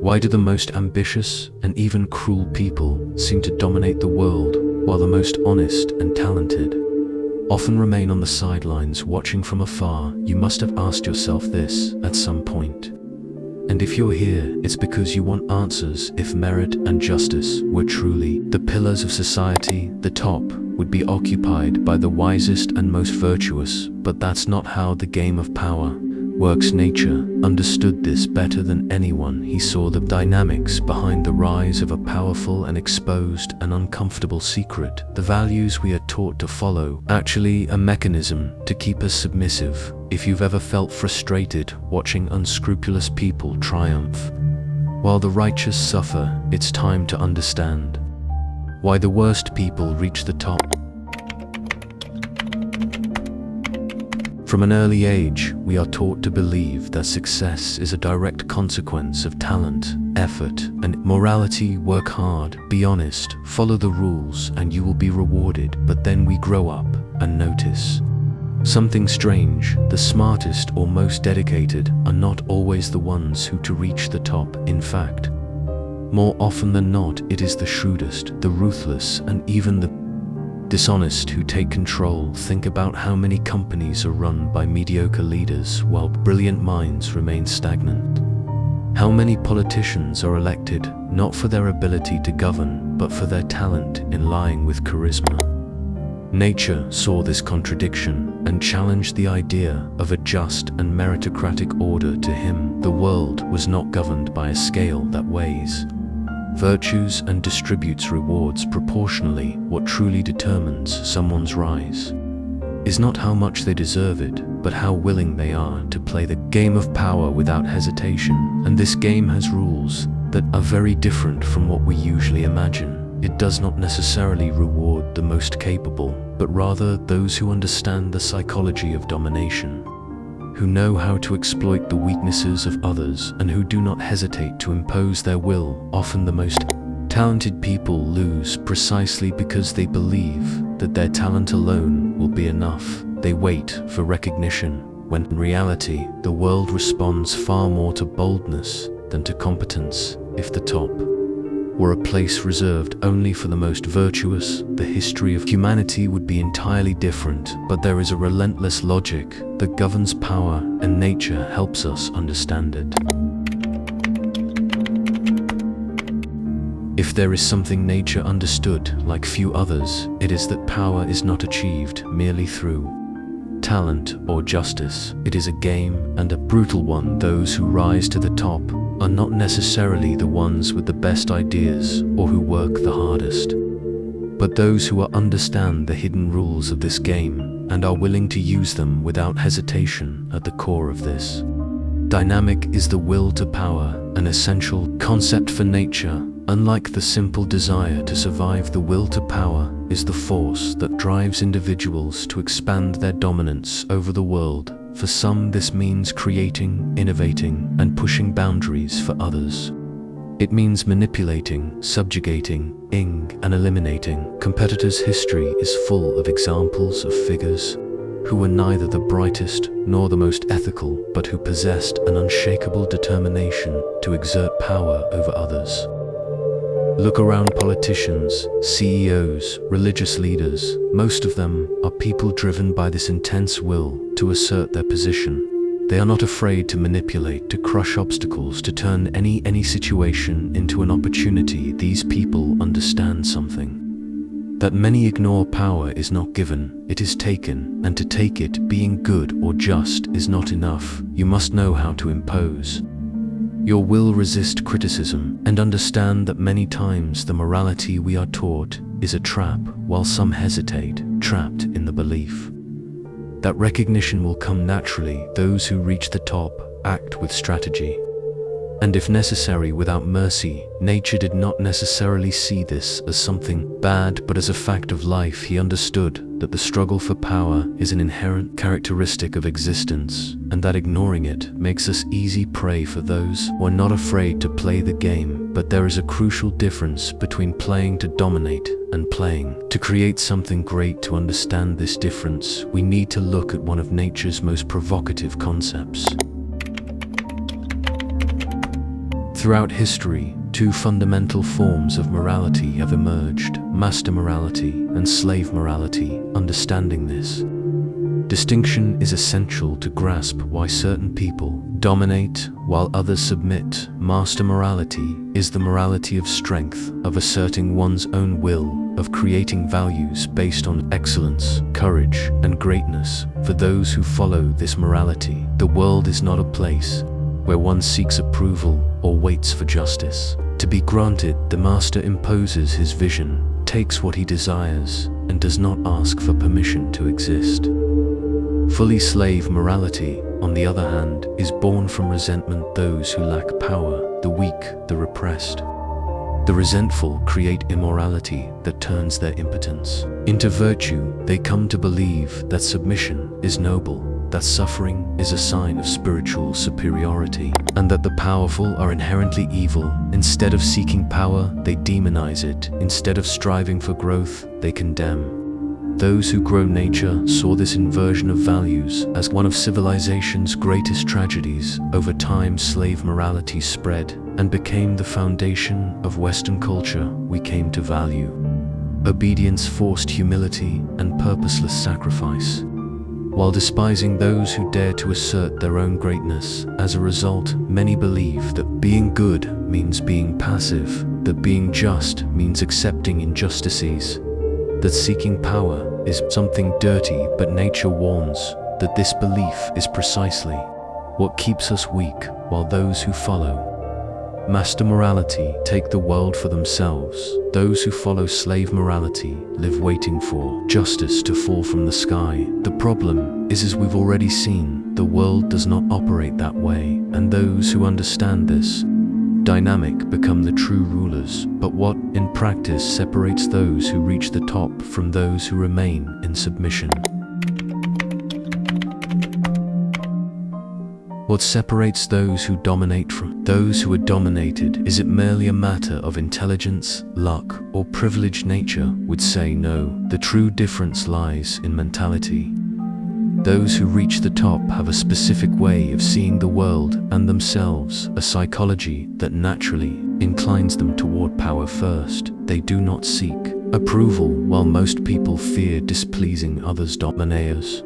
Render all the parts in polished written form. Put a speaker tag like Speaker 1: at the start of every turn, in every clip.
Speaker 1: Why do the most ambitious and even cruel people seem to dominate the world, while the most honest and talented often remain on the sidelines watching from afar? You must have asked yourself this at some point. And if you're here, it's because you want answers. If merit and justice were truly the pillars of society, the top would be occupied by the wisest and most virtuous. But that's not how the game of power works. Nietzsche understood this better than anyone. He saw the dynamics behind the rise of a powerful and exposed and uncomfortable secret. The values we are taught to follow, actually a mechanism to keep us submissive. If you've ever felt frustrated watching unscrupulous people triumph while the righteous suffer, it's time to understand why the worst people reach the top. From an early age, we are taught to believe that success is a direct consequence of talent, effort, and morality. Work hard, be honest, follow the rules, and you will be rewarded. But then we grow up and notice something strange. The smartest or most dedicated are not always the ones who reach the top. In fact, more often than not, it is the shrewdest, the ruthless, and even the dishonest who take control. Think about how many companies are run by mediocre leaders while brilliant minds remain stagnant. How many politicians are elected not for their ability to govern, but for their talent in lying with charisma. Nietzsche saw this contradiction and challenged the idea of a just and meritocratic order. To him, the world was not governed by a scale that weighs virtues and distributes rewards proportionally. What truly determines someone's rise is not how much they deserve it, but how willing they are to play the game of power without hesitation. And this game has rules that are very different from what we usually imagine. It does not necessarily reward the most capable, but rather those who understand the psychology of domination, who know how to exploit the weaknesses of others, and who do not hesitate to impose their will. Often the most talented people lose precisely because they believe that their talent alone will be enough. They wait for recognition, when in reality, the world responds far more to boldness than to competence. If the top were a place reserved only for the most virtuous, the history of humanity would be entirely different. But there is a relentless logic that governs power, and nature helps us understand it. If there is something nature understood like few others, it is that power is not achieved merely through talent or justice. It is a game, and a brutal one. Those who rise to the top are not necessarily the ones with the best ideas or who work the hardest, but those who understand the hidden rules of this game and are willing to use them without hesitation. At the core of this dynamic is the will to power, an essential concept for nature. Unlike the simple desire to survive, the will to power is the force that drives individuals to expand their dominance over the world. For some, this means creating, innovating, and pushing boundaries. For others, it means manipulating, subjugating, and eliminating. Competitors' history is full of examples of figures who were neither the brightest nor the most ethical, but who possessed an unshakable determination to exert power over others. Look around. Politicians, CEOs, religious leaders, most of them are people driven by this intense will to assert their position. They are not afraid to manipulate, to crush obstacles, to turn any situation into an opportunity. These people understand something that many ignore. Power is not given, it is taken, and to take it, being good or just, is not enough. You must know how to impose your will, resist criticism, and understand that many times the morality we are taught is a trap, while some hesitate, trapped in the belief that recognition will come naturally. Those who reach the top act with strategy, and if necessary, without mercy. Nietzsche did not necessarily see this as something bad, but as a fact of life. He understood that the struggle for power is an inherent characteristic of existence, and that ignoring it makes us easy prey for those who are not afraid to play the game. But there is a crucial difference between playing to dominate and playing to create something great. To understand this difference, we need to look at one of nature's most provocative concepts. Throughout history, two fundamental forms of morality have emerged: master morality and slave morality. Understanding this distinction is essential to grasp why certain people dominate while others submit. Master morality is the morality of strength, of asserting one's own will, of creating values based on excellence, courage, and greatness. For those who follow this morality, the world is not a place where one seeks approval or waits for justice to be granted. The master imposes his vision, takes what he desires, and does not ask for permission to exist. Fully slave morality, on the other hand, is born from resentment. Those who lack power, the weak, the repressed, the resentful create immorality that turns their impotence into virtue. They come to believe that submission is noble, that suffering is a sign of spiritual superiority, and that the powerful are inherently evil. Instead of seeking power, they demonize it. Instead of striving for growth, they condemn. Those who grow nature saw this inversion of values as one of civilization's greatest tragedies. Over time, slave morality spread and became the foundation of Western culture. We came to value obedience, forced humility, and purposeless sacrifice, while despising those who dare to assert their own greatness. As a result, many believe that being good means being passive, that being just means accepting injustices, that seeking power is something dirty. But nature warns that this belief is precisely what keeps us weak, while those who follow master morality take the world for themselves. Those who follow slave morality live waiting for justice to fall from the sky. The problem is, as we've already seen, the world does not operate that way, and those who understand this dynamic become the true rulers. But what, in practice, separates those who reach the top from those who remain in submission? What separates those who dominate from those who are dominated? Is it merely a matter of intelligence, luck, or privileged? Nature would say no. The true difference lies in mentality. Those who reach the top have a specific way of seeing the world and themselves, a psychology that naturally inclines them toward power first. They do not seek approval, while most people fear displeasing others. Dominators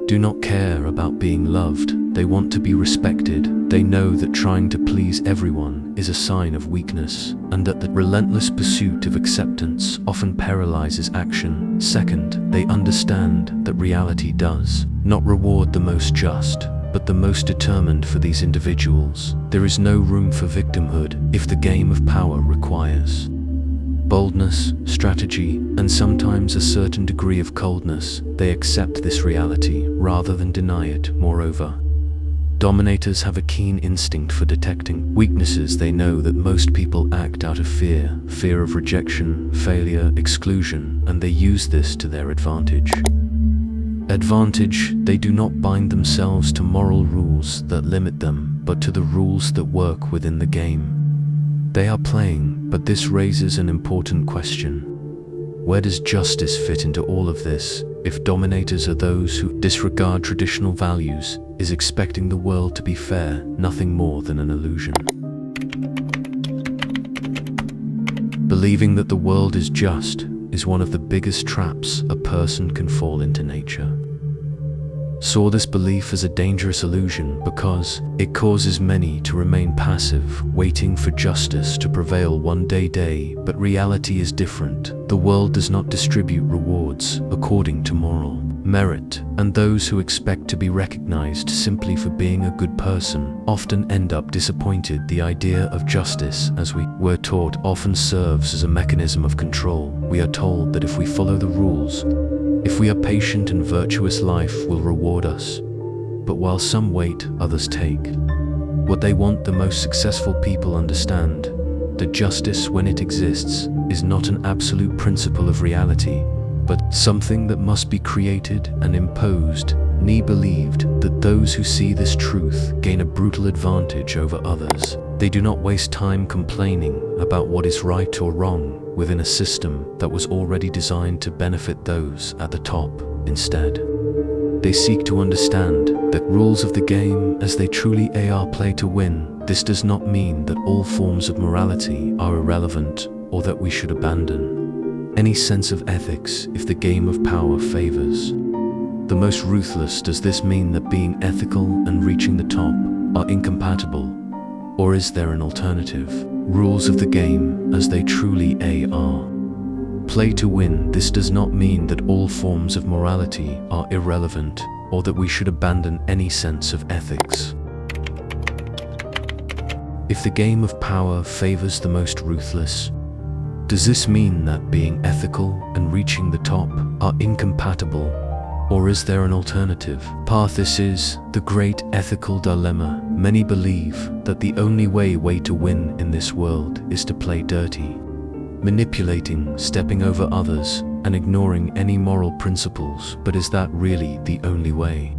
Speaker 1: do not care about being loved. They want to be respected. They know that trying to please everyone is a sign of weakness, and that the relentless pursuit of acceptance often paralyzes action. Second, they understand that reality does not reward the most just, but the most determined. For these individuals, there is no room for victimhood. If the game of power requires boldness, strategy, and sometimes a certain degree of coldness, they accept this reality rather than deny it. Moreover, dominators have a keen instinct for detecting weaknesses. They know that most people act out of fear of rejection, failure, exclusion, and they use this to their advantage. They do not bind themselves to moral rules that limit them, but to the rules that work within the game they are playing. But this raises an important question. Where does justice fit into all of this? If dominators are those who disregard traditional values, is expecting the world to be fair nothing more than an illusion? Believing that the world is just is one of the biggest traps a person can fall into. Nature saw this belief as a dangerous illusion because it causes many to remain passive, waiting for justice to prevail one day. But reality is different. The world does not distribute rewards according to moral merit, and those who expect to be recognized simply for being a good person often end up disappointed. The idea of justice, as we were taught, often serves as a mechanism of control. We are told that if we follow the rules, if we are patient and virtuous, life will reward us. But while some wait, others take what they want. The most successful people understand that justice, when it exists, is not an absolute principle of reality, but something that must be created and imposed. Nietzsche believed that those who see this truth gain a brutal advantage over others. They do not waste time complaining about what is right or wrong within a system that was already designed to benefit those at the top. Instead, they seek to understand the rules of the game as they truly are: play to win. This does not mean that all forms of morality are irrelevant or that we should abandon any sense of ethics if the game of power favors the most ruthless. Does this mean that being ethical and reaching the top are incompatible, or is there an alternative? Rules of the game as they truly are. Play to win. This does not mean that all forms of morality are irrelevant or that we should abandon any sense of ethics. If the game of power favors the most ruthless, does this mean that being ethical and reaching the top are incompatible, or is there an alternative path? This is the great ethical dilemma. Many believe that the only way to win in this world is to play dirty, manipulating, stepping over others, and ignoring any moral principles. But is that really the only way?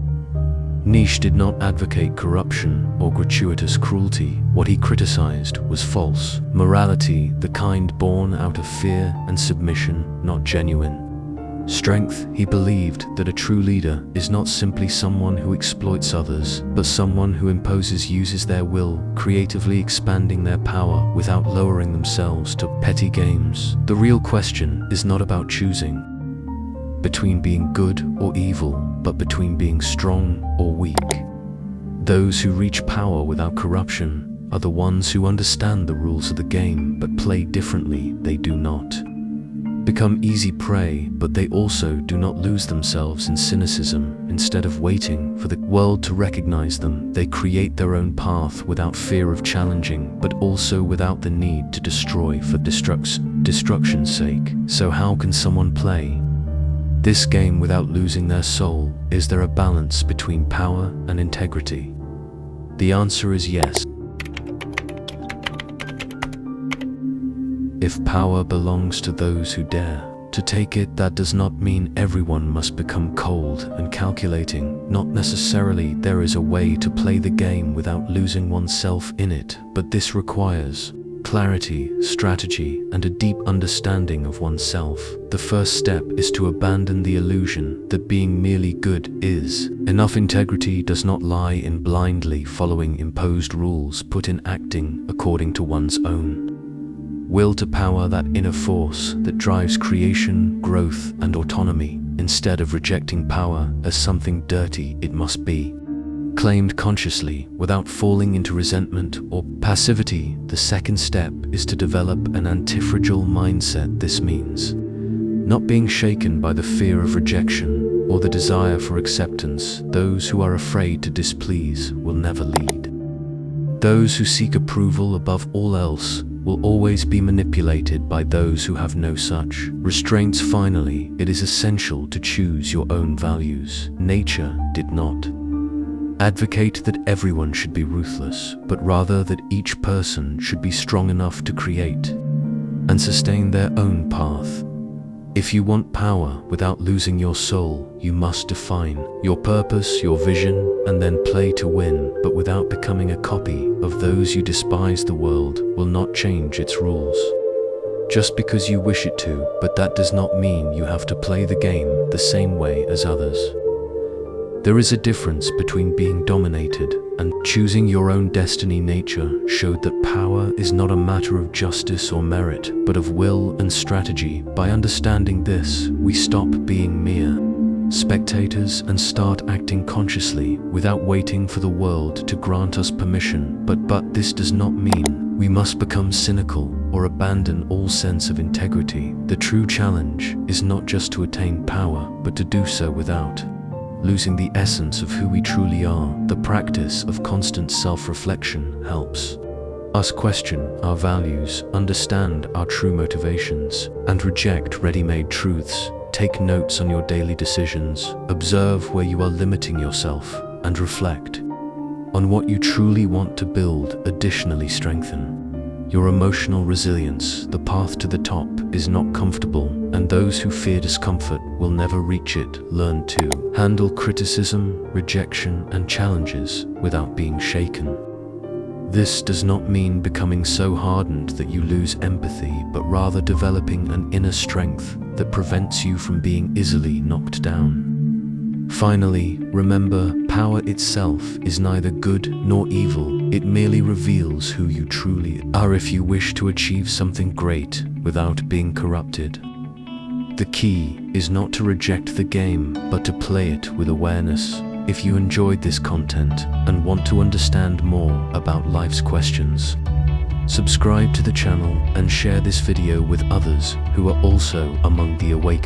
Speaker 1: Nietzsche did not advocate corruption or gratuitous cruelty. What he criticized was false morality, the kind born out of fear and submission, not genuine strength. He believed that a true leader is not simply someone who exploits others, but someone who uses their will, creatively expanding their power without lowering themselves to petty games. The real question is not about choosing between being good or evil, but between being strong or weak. Those who reach power without corruption are the ones who understand the rules of the game but play differently. They do not become easy prey, but they also do not lose themselves in cynicism. Instead of waiting for the world to recognize them, they create their own path without fear of challenging, but also without the need to destroy for destruction's sake. So how can someone play this game without losing their soul? Is there a balance between power and integrity? The answer is yes. If power belongs to those who dare to take it, that does not mean everyone must become cold and calculating. Not necessarily. There is a way to play the game without losing oneself in it, but this requires clarity, strategy, and a deep understanding of oneself. The first step is to abandon the illusion that being merely good is enough. Integrity does not lie in blindly following imposed rules, but in acting according to one's own will to power, that inner force that drives creation, growth, and autonomy. Instead of rejecting power as something dirty, it must be claimed consciously without falling into resentment or passivity. The second step is to develop an anti-fragile mindset. This means not being shaken by the fear of rejection or the desire for acceptance. Those who are afraid to displease will never lead. Those who seek approval above all else will always be manipulated by those who have no such restraints. Finally, it is essential to choose your own values. Nietzsche did not advocate that everyone should be ruthless, but rather that each person should be strong enough to create and sustain their own path. If you want power without losing your soul, you must define your purpose, your vision, and then play to win, but without becoming a copy of those you despise. The world will not change its rules just because you wish it to, but that does not mean you have to play the game the same way as others. There is a difference between being dominated and choosing your own destiny. Nietzsche showed that power is not a matter of justice or merit, but of will and strategy. By understanding this, we stop being mere spectators and start acting consciously without waiting for the world to grant us permission. But this does not mean we must become cynical or abandon all sense of integrity. The true challenge is not just to attain power, but to do so without losing the essence of who we truly are. The practice of constant self-reflection helps us question our values, understand our true motivations, and reject ready-made truths. Take notes on your daily decisions, observe where you are limiting yourself, and reflect on what you truly want to build. Additionally, strengthen your emotional resilience. The path to the top is not comfortable, and those who fear discomfort will never reach it. Learn to handle criticism, rejection, and challenges without being shaken. This does not mean becoming so hardened that you lose empathy, but rather developing an inner strength that prevents you from being easily knocked down. Finally, remember, power itself is neither good nor evil. It merely reveals who you truly are if you wish to achieve something great without being corrupted. The key is not to reject the game, but to play it with awareness. If you enjoyed this content and want to understand more about life's questions, subscribe to the channel and share this video with others who are also among the awakened.